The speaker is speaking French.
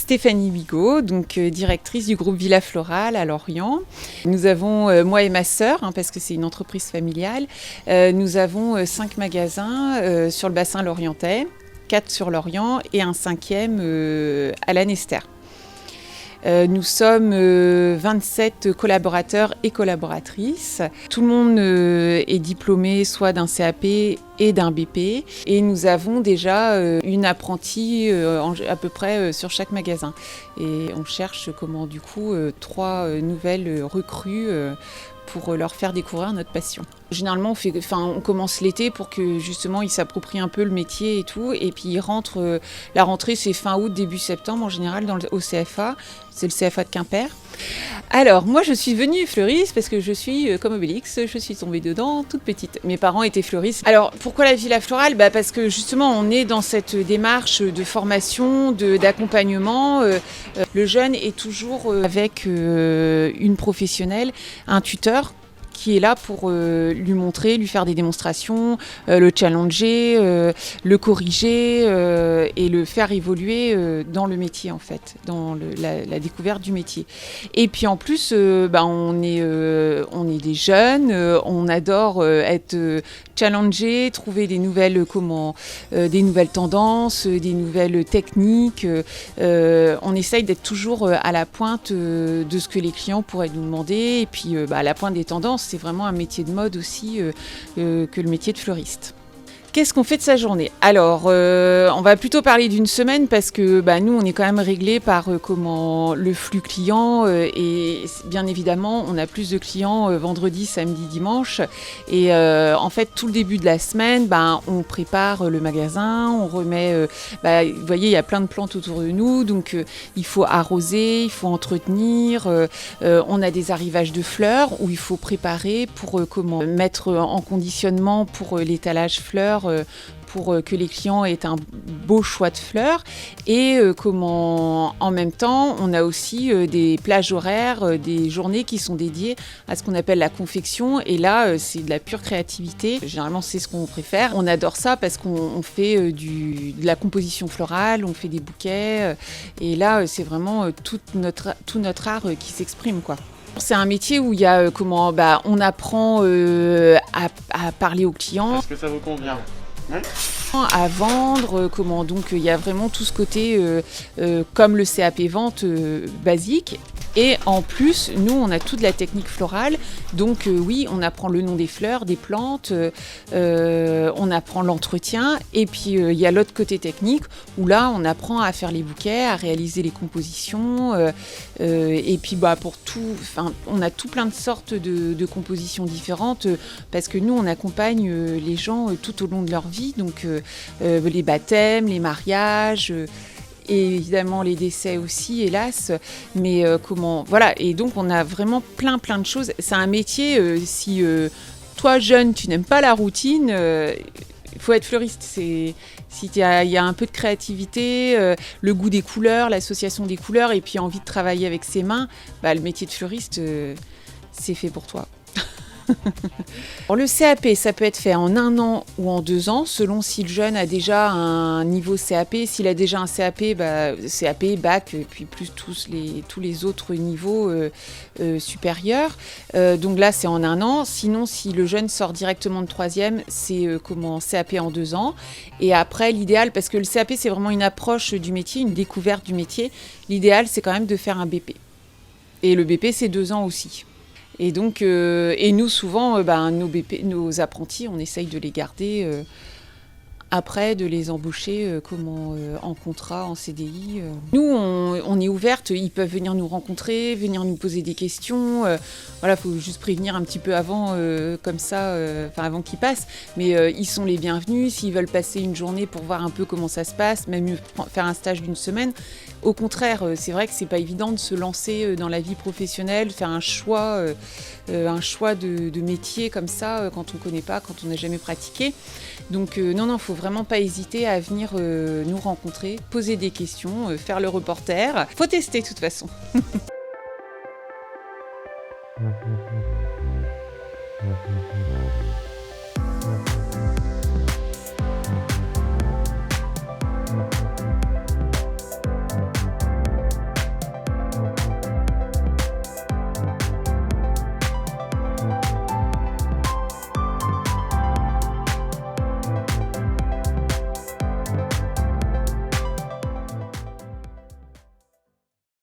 Stéphanie Bigot, donc directrice du groupe Villa Floral à Lorient. Nous avons, moi et ma sœur, parce que c'est une entreprise familiale, nous avons 5 magasins sur le bassin lorientais, 4 sur Lorient et un 5e à la Nester. Nous sommes 27 collaborateurs et collaboratrices. Tout le monde est diplômé soit d'un CAP et d'un BP. Et nous avons déjà une apprentie à peu près sur chaque magasin. Et on cherche 3 nouvelles recrues pour leur faire découvrir notre passion. Généralement, on commence l'été pour que justement ils s'approprient un peu le métier et tout. Et puis ils rentrent, la rentrée c'est fin août, début septembre en général au CFA. C'est le CFA de Quimper. Alors, moi je suis venue fleuriste parce que je suis comme Obélix, je suis tombée dedans toute petite. Mes parents étaient fleuristes. Alors, pourquoi la Villa Florale ? Parce que justement on est dans cette démarche de formation, d'accompagnement. Le jeune est toujours avec une professionnelle, un tuteur, qui est là pour lui montrer, lui faire des démonstrations, le challenger, le corriger et le faire évoluer dans le métier en fait, dans la découverte du métier. Et puis en plus, on est des jeunes, on adore être challenger, trouver des nouvelles tendances, des nouvelles techniques. On essaye d'être toujours à la pointe de ce que les clients pourraient nous demander et puis à la pointe des tendances. C'est vraiment un métier de mode aussi que le métier de fleuriste. Qu'est-ce qu'on fait de sa journée ? Alors, on va plutôt parler d'une semaine parce que nous, on est quand même réglé par le flux client et bien évidemment, on a plus de clients vendredi, samedi, dimanche. Et en fait, tout le début de la semaine, on prépare le magasin, on remet... vous voyez, il y a plein de plantes autour de nous, donc il faut arroser, il faut entretenir. On a des arrivages de fleurs où il faut préparer pour mettre en conditionnement pour l'étalage fleurs pour que les clients aient un beau choix de fleurs et en même temps on a aussi des plages horaires, des journées qui sont dédiées à ce qu'on appelle la confection et là c'est de la pure créativité, généralement c'est ce qu'on préfère, on adore ça parce qu'on fait de la composition florale, on fait des bouquets et là c'est vraiment tout notre art qui s'exprime quoi. C'est un métier où il y a on apprend à parler aux clients. Est-ce que ça vous convient ? Oui. À vendre, donc il y a vraiment tout ce côté comme le CAP vente basique. Et en plus, nous, on a toute la technique florale. Donc oui, on apprend le nom des fleurs, des plantes, on apprend l'entretien. Et puis, il y a l'autre côté technique où là, on apprend à faire les bouquets, à réaliser les compositions. Et puis, on a tout plein de sortes de compositions différentes parce que nous, on accompagne les gens tout au long de leur vie. Donc, les baptêmes, les mariages... et évidemment les décès aussi, hélas. Mais et donc on a vraiment plein de choses. C'est un métier, si toi jeune, tu n'aimes pas la routine, il faut être fleuriste. Il y a un peu de créativité, le goût des couleurs, l'association des couleurs, et puis envie de travailler avec ses mains, le métier de fleuriste, c'est fait pour toi. Alors, le CAP, ça peut être fait en 1 an ou en 2 ans, selon si le jeune a déjà un niveau CAP. S'il a déjà un CAP, CAP, bac, puis plus tous les autres niveaux supérieurs. Donc là, c'est en 1 an. Sinon, si le jeune sort directement de 3e, c'est CAP en 2 ans. Et après, l'idéal, parce que le CAP, c'est vraiment une approche du métier, une découverte du métier, l'idéal, c'est quand même de faire un BP. Et le BP, c'est 2 ans aussi. Et donc, et nous souvent, nos apprentis, on essaye de les garder après, de les embaucher en contrat, en CDI. Nous, on est ouverte, ils peuvent venir nous rencontrer, venir nous poser des questions. Voilà, faut juste prévenir un petit peu avant, comme ça, avant qu'ils passent. Mais ils sont les bienvenus. S'ils veulent passer une journée pour voir un peu comment ça se passe, même faire un stage d'1 semaine. Au contraire, c'est vrai que c'est pas évident de se lancer dans la vie professionnelle, faire un choix de métier comme ça quand on connaît pas, quand on n'a jamais pratiqué. Donc non, faut vraiment pas hésiter à venir nous rencontrer, poser des questions, faire le reporter. Faut tester de toute façon.